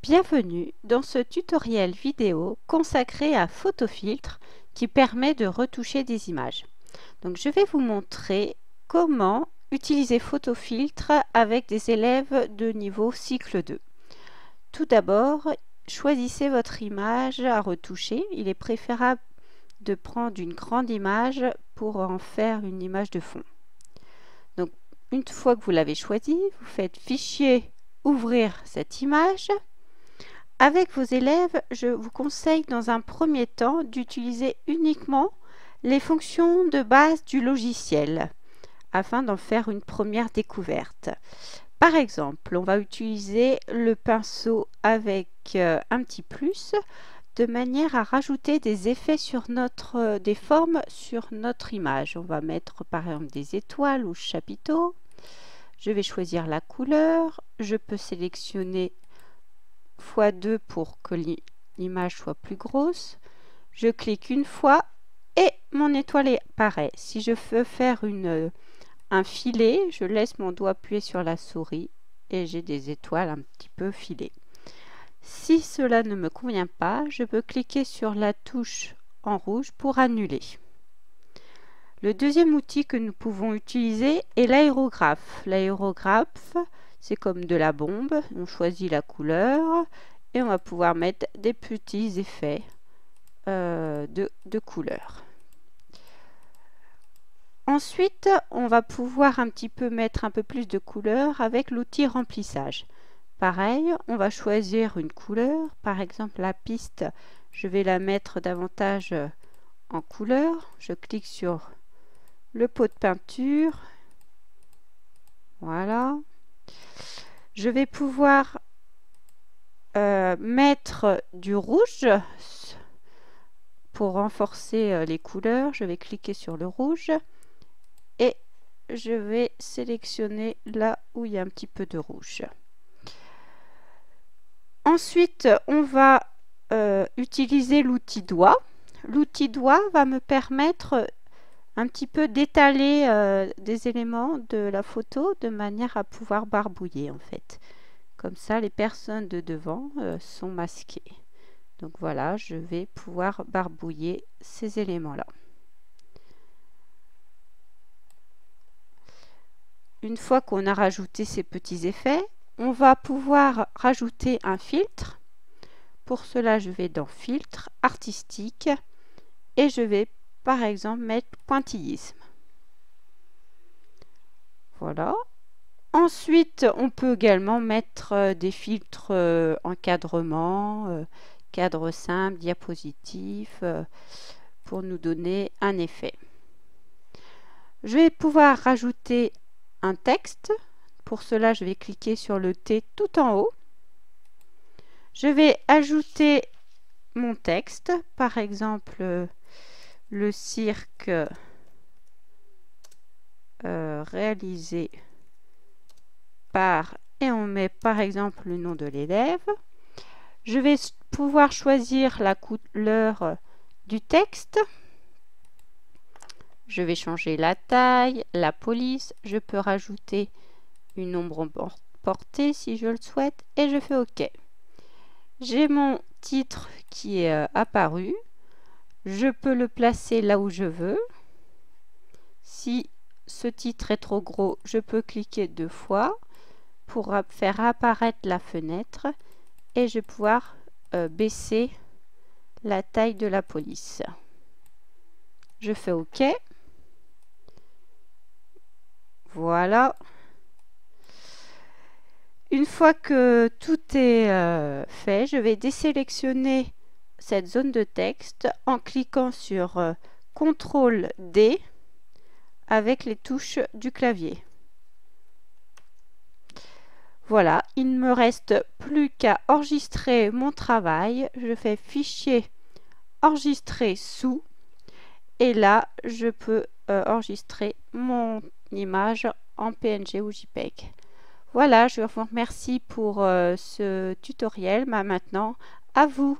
Bienvenue dans ce tutoriel vidéo consacré à Photofiltre qui permet de retoucher des images. Donc je vais vous montrer comment utiliser Photofiltre avec des élèves de niveau cycle 2. Tout d'abord, choisissez votre image à retoucher. Il est préférable de prendre une grande image pour en faire une image de fond. Donc une fois que vous l'avez choisie, vous faites Fichier, ouvrir cette image. Avec vos élèves, je vous conseille dans un premier temps d'utiliser uniquement les fonctions de base du logiciel afin d'en faire une première découverte. Par exemple, on va utiliser le pinceau avec un petit plus de manière à rajouter des effets sur des formes sur notre image. On va mettre par exemple des étoiles ou chapiteaux. Je vais choisir la couleur. Je peux sélectionner x2 pour que l'image soit plus grosse. Je clique une fois et mon étoile apparaît. Si je veux faire un filet, je laisse mon doigt appuyer sur la souris et j'ai des étoiles un petit peu filées. Si cela ne me convient pas, je peux cliquer sur la touche en rouge pour annuler. Le deuxième outil que nous pouvons utiliser est l'aérographe. L'aérographe, c'est comme de la bombe. On choisit la couleur et on va pouvoir mettre des petits effets de couleur. Ensuite, on va pouvoir un petit peu mettre un peu plus de couleur avec l'outil remplissage. Pareil, on va choisir une couleur. Par exemple, la piste, je vais la mettre davantage en couleur. Je clique sur le pot de peinture. Voilà. Je vais pouvoir mettre du rouge pour renforcer les couleurs. Je vais cliquer sur le rouge et je vais sélectionner là où il y a un petit peu de rouge. Ensuite, on va utiliser l'outil doigt. L'outil doigt va me permettre un petit peu d'étaler des éléments de la photo de manière à pouvoir barbouiller en fait. Comme ça, les personnes de devant sont masquées. Donc voilà, je vais pouvoir barbouiller ces éléments-là. Une fois qu'on a rajouté ces petits effets, on va pouvoir rajouter un filtre. Pour cela, je vais dans Filtre, Artistique et je vais par exemple mettre Pointillisme. Voilà. Ensuite, on peut également mettre des filtres encadrement, cadre simple, diapositive, pour nous donner un effet. Je vais pouvoir rajouter un texte. Pour cela, je vais cliquer sur le T tout en haut. Je vais ajouter mon texte, par exemple le cirque réalisé par, et on met par exemple le nom de l'élève. Je vais pouvoir choisir la couleur du texte. Je vais changer la taille, la police. Je peux rajouter une ombre portée si je le souhaite et je fais OK. J'ai mon titre qui est apparu. Je peux le placer là où je veux. Si ce titre est trop gros, je peux cliquer 2 fois pour faire apparaître la fenêtre et je vais pouvoir baisser la taille de la police. Je fais OK. Voilà. Une fois que tout est fait, je vais désélectionner cette zone de texte en cliquant sur CTRL D avec les touches du clavier. Voilà, il ne me reste plus qu'à enregistrer mon travail. Je fais Fichier, enregistrer sous et là je peux enregistrer mon image en PNG ou JPEG. Voilà, je vous remercie pour ce tutoriel. Maintenant, à vous.